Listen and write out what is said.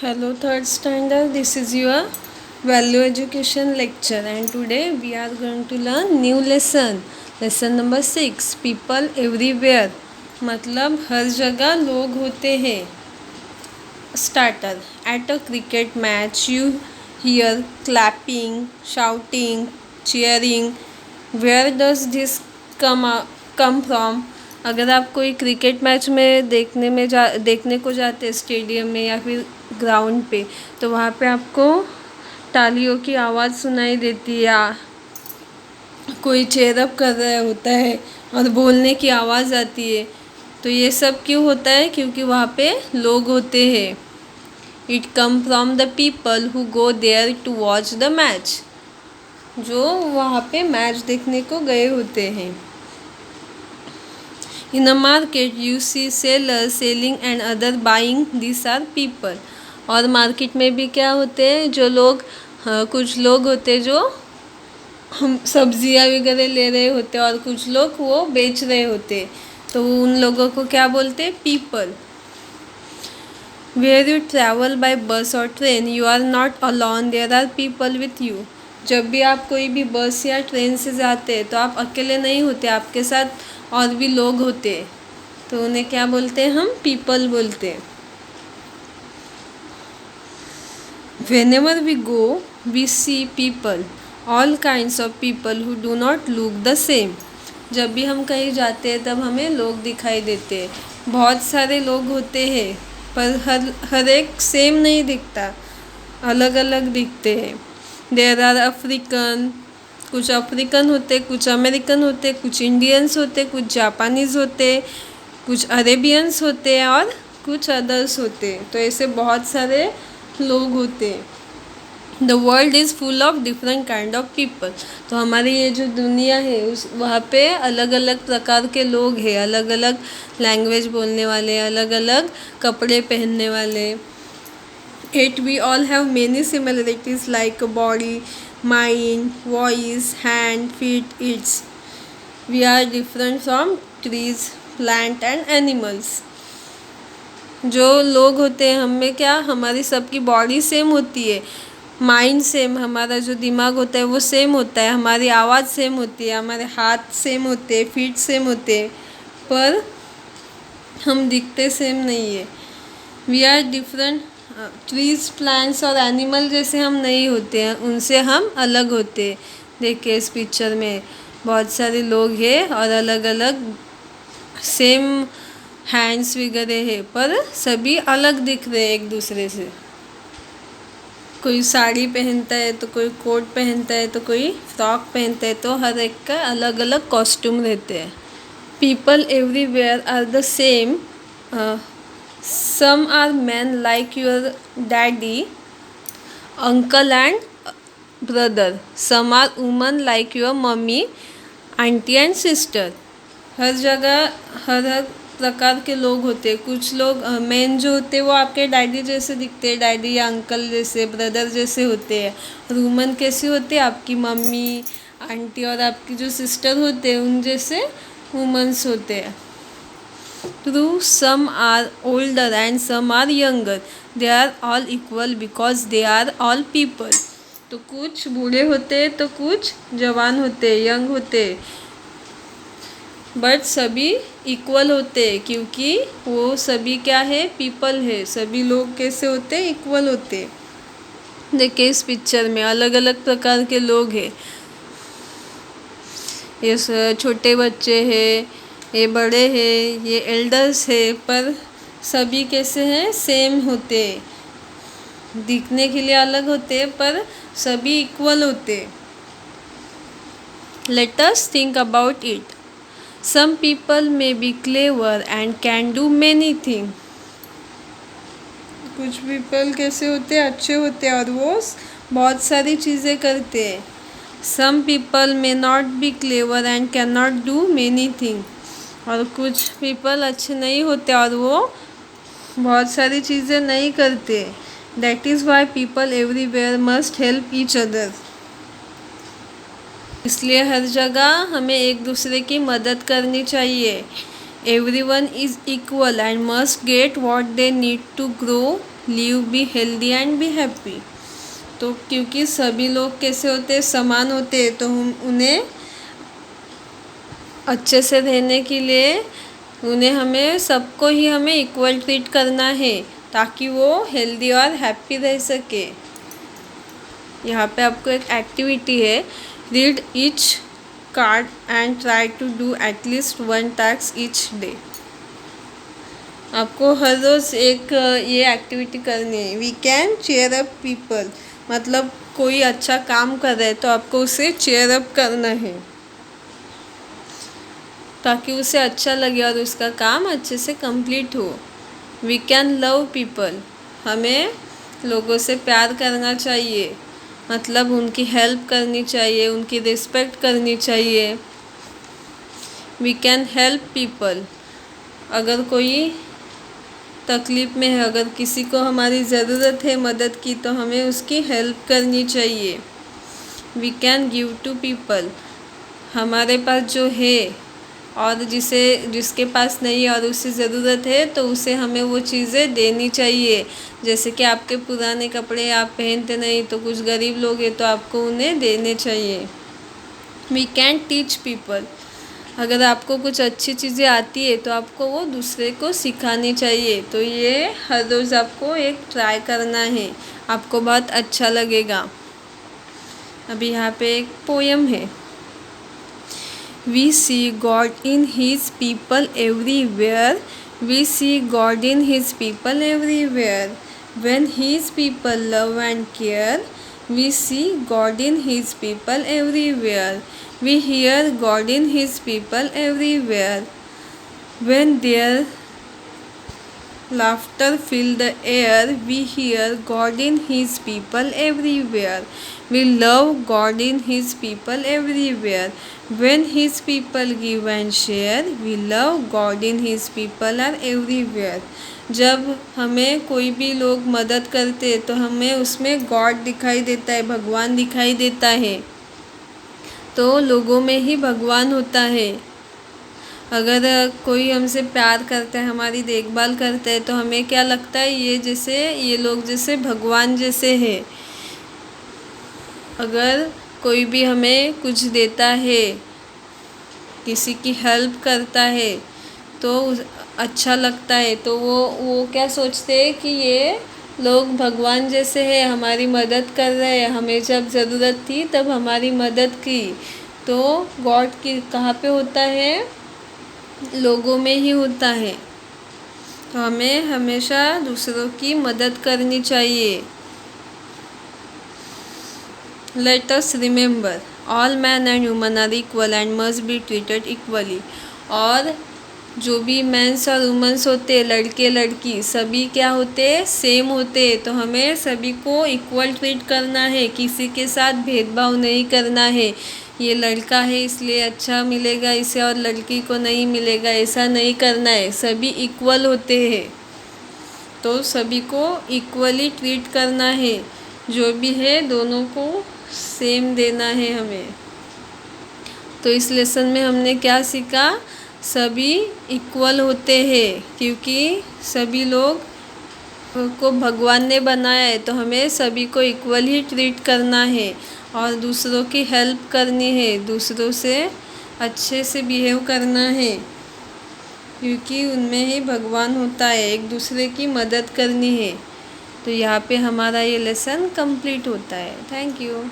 Hello, third standard. This is your value education lecture, and today we are going to learn new lesson. Lesson number 6. People everywhere. मतलब हर जगह लोग होते हैं. Starter. At a cricket match, you hear clapping, shouting, cheering. Where does this come from? अगर आप कोई cricket match में देखने को जाते हैं स्टेडियम में या फिर ग्राउंड पे, तो वहाँ पे आपको तालियों की आवाज़ सुनाई देती है या कोई चेयरअप कर रहा होता है और बोलने की आवाज़ आती है. तो ये सब क्यों होता है? क्योंकि वहाँ पे लोग होते हैं. It come from the people who go there to watch the match. जो वहाँ पे मैच देखने को गए होते हैं. In a market you see sellers selling and other buying. These are people. और मार्केट में भी क्या होते हैं? जो लोग कुछ लोग होते हैं जो हम सब्जियाँ वगैरह ले रहे होते हैं और कुछ लोग वो बेच रहे होते. तो उन लोगों को क्या बोलते हैं? People. Where you travel by bus or train, you are not alone. There are people with you. जब भी आप कोई भी बस या ट्रेन से जाते हैं तो आप अकेले नहीं होते, आपके साथ और भी लोग होते. तो उन्हें क्या बोलते हैं? हम पीपल बोलते हैं. Whenever we go, we see people. All kinds of people who do not look the same. जब भी हम कहीं जाते हैं तब हमें लोग दिखाई देते हैं. बहुत सारे लोग होते हैं पर हर एक सेम नहीं दिखता, अलग अलग दिखते हैं. There are African. कुछ अफ्रीकन होते, कुछ अमेरिकन होते, कुछ इंडियंस होते, कुछ जापानीज़ होते, कुछ अरेबियंस होते हैं और कुछ अदर्स होते. तो ऐसे बहुत सारे लोग होते. The world is full of different kind of people. तो हमारी ये जो दुनिया है उस वहाँ पे अलग अलग प्रकार के लोग हैं, अलग अलग लैंग्वेज बोलने वाले, अलग अलग कपड़े पहनने वाले. Yet we all have many similarities like body, mind, voice, hand, feet, eats. We are different from trees, plant and animals. जो लोग होते हैं हमें क्या, हमारी सबकी बॉडी सेम होती है, माइंड सेम, हमारा जो दिमाग होता है वो सेम होता है, हमारी आवाज़ सेम होती है, हमारे हाथ सेम होते हैं, फीट सेम होते हैं, पर हम दिखते सेम नहीं है. We are different. Trees, plants और एनिमल जैसे हम नहीं होते हैं, उनसे हम अलग होते हैं. देखिए इस पिक्चर में बहुत सारे लोग हैं और अलग अलग सेम हैंड्स वगैरह है पर सभी अलग दिख रहे हैं एक दूसरे से. कोई साड़ी पहनता है तो कोई कोट पहनता है तो कोई फ्रॉक पहनता है, तो हर एक का अलग अलग कॉस्ट्यूम रहते हैं. People everywhere are the same. Some are men like your daddy, uncle and brother. Some are women like your mummy, auntie and sister. हर जगह हर हर प्रकार के लोग होते हैं. कुछ लोग मैन जो होते हैं वो आपके डैडी जैसे दिखते हैं, डैडी या अंकल जैसे, ब्रदर जैसे होते हैं. और वुमन कैसी होती है? आपकी मम्मी, आंटी और आपकी जो सिस्टर होते हैं उन जैसे वुमन्स होते हैं. True, some are older and some are younger. They are all equal because they are all people. तो कुछ बूढ़े होते तो कुछ जवान होते, यंग होते, बट सभी इक्वल होते क्योंकि वो सभी क्या है? पीपल है. सभी लोग कैसे होते? इक्वल होते. देखिए इस पिक्चर में अलग अलग प्रकार के लोग हैं. ये छोटे बच्चे हैं, ये बड़े हैं, ये एल्डर्स है, पर सभी कैसे हैं? सेम होते. दिखने के लिए अलग होते पर सभी इक्वल होते. Let us think about it. Some people may be clever and can do many thing. कुछ पीपल कैसे होते? अच्छे होते और वो बहुत सारी चीज़ें करते हैं. Some people may not be clever and can not do many thing. और कुछ पीपल अच्छे नहीं होते और वो बहुत सारी चीज़ें नहीं करते. That is why people everywhere must help each other. इसलिए हर जगह हमें एक दूसरे की मदद करनी चाहिए. Everyone is equal and must get what they need to grow live, be healthy and be happy. तो क्योंकि सभी लोग कैसे होते हैं, समान होते हैं, तो हम उन्हें अच्छे से रहने के लिए हमें सबको ही हमें इक्वल ट्रीट करना है ताकि वो हेल्दी और हैप्पी रह सके। यहाँ पे आपको एक एक्टिविटी है, read each card and try to do at least 1 task each day. आपको हर रोज़ एक ये एक्टिविटी करनी है। We can cheer up people, मतलब कोई अच्छा काम कर रहा है तो आपको उसे चेयर अप करना है ताकि उसे अच्छा लगे और उसका काम अच्छे से कंप्लीट हो। वी कैन लव पीपल, हमें लोगों से प्यार करना चाहिए, मतलब उनकी हेल्प करनी चाहिए, उनकी रिस्पेक्ट करनी चाहिए। वी कैन हेल्प पीपल, अगर कोई तकलीफ़ में है, अगर किसी को हमारी ज़रूरत है मदद की, तो हमें उसकी हेल्प करनी चाहिए। We can give to people, हमारे पास जो है और जिसके पास नहीं है और उसे ज़रूरत है तो उसे हमें वो चीज़ें देनी चाहिए। जैसे कि आपके पुराने कपड़े आप पहनते नहीं तो कुछ गरीब लोग हैं तो आपको उन्हें देने चाहिए। वी कैन टीच पीपल, अगर आपको कुछ अच्छी चीज़ें आती है तो आपको वो दूसरे को सिखानी चाहिए। तो ये हर रोज़ आपको एक ट्राई करना है, आपको बहुत अच्छा लगेगा। अभी यहाँ पे एक पोयम है। We see God in His people everywhere. We see God in His people everywhere. When His people love and care, we see God in His people everywhere. We hear God in His people everywhere. When their laughter fills the air, we hear God in His people everywhere. We love God in His people everywhere. When His people give and share, we love God in His people are everywhere. जब हमें कोई भी लोग मदद करते तो हमें उसमें गॉड दिखाई देता है, भगवान दिखाई देता है। तो लोगों में ही भगवान होता है। अगर कोई हमसे प्यार करता है, हमारी देखभाल करता है, तो हमें क्या लगता है, ये लोग जैसे भगवान जैसे है। अगर कोई भी हमें कुछ देता है, किसी की हेल्प करता है तो अच्छा लगता है। तो वो क्या सोचते हैं कि ये लोग भगवान जैसे हैं, हमारी मदद कर रहे हैं, हमें जब ज़रूरत थी तब हमारी मदद की। तो गॉड की कहाँ पे होता है, लोगों में ही होता है। तो हमें हमेशा दूसरों की मदद करनी चाहिए। Let us remember all man and woman are equal and must be treated equally. और जो भी मेंस और वुमेन्स होते हैं, लड़के लड़की सभी क्या होते हैं, सेम होते हैं। तो हमें सभी को इक्वल ट्रीट करना है, किसी के साथ भेदभाव नहीं करना है। ये लड़का है इसलिए अच्छा मिलेगा इसे और लड़की को नहीं मिलेगा, ऐसा नहीं करना है। सभी इक्वल होते हैं तो सभी को इक्वली ट्रीट करना है, जो भी है दोनों को सेम देना है हमें। तो इस लेसन में हमने क्या सीखा, सभी इक्वल होते हैं क्योंकि सभी लोग को भगवान ने बनाया है। तो हमें सभी को इक्वल ही ट्रीट करना है और दूसरों की हेल्प करनी है, दूसरों से अच्छे से बिहेव करना है क्योंकि उनमें ही भगवान होता है। एक दूसरे की मदद करनी है। तो यहाँ पे हमारा ये लेसन कंप्लीट होता है। Thank you.